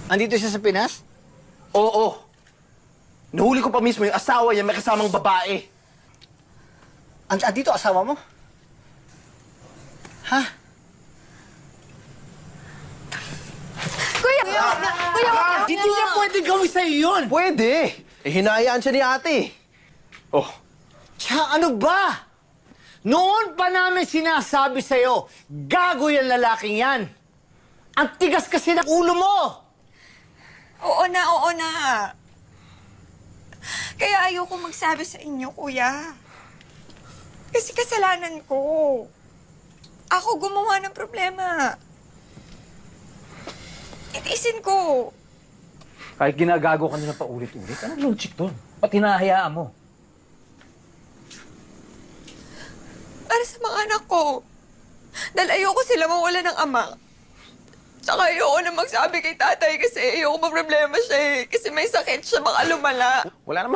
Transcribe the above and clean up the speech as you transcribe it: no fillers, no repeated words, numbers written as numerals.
Andito siya sa Pinas? Oo. Nahuli ko pa mismo yung asawa niya may kasamang babae. Andito asawa mo? Ha? Kuya, wag na. Kuya, wag na. Hindi niya pwede gawin sa'yo yun! Pwede. Hinayaan siya ni ate. Oh, Tsaka ano ba? Noon pa namin sinasabi sa'yo, gago yung lalaking yan. Ang tigas kasi ng ulo mo! Oo na. Kaya ayoko magsabi sa inyo, kuya. Kasi kasalanan ko. Ako gumawa ng problema. Itiisin ko. Kahit ginagago ka nila paulit-ulit, anong logic doon? Ba't hinahayaan mo? Para sa mga anak ko. Dahil ayoko sila mawala ng ama. Tsaka ayoko na magsabi kay tatay kasi ayoko problema siya eh. Kasi may sakit siya, baka lumala. wala naman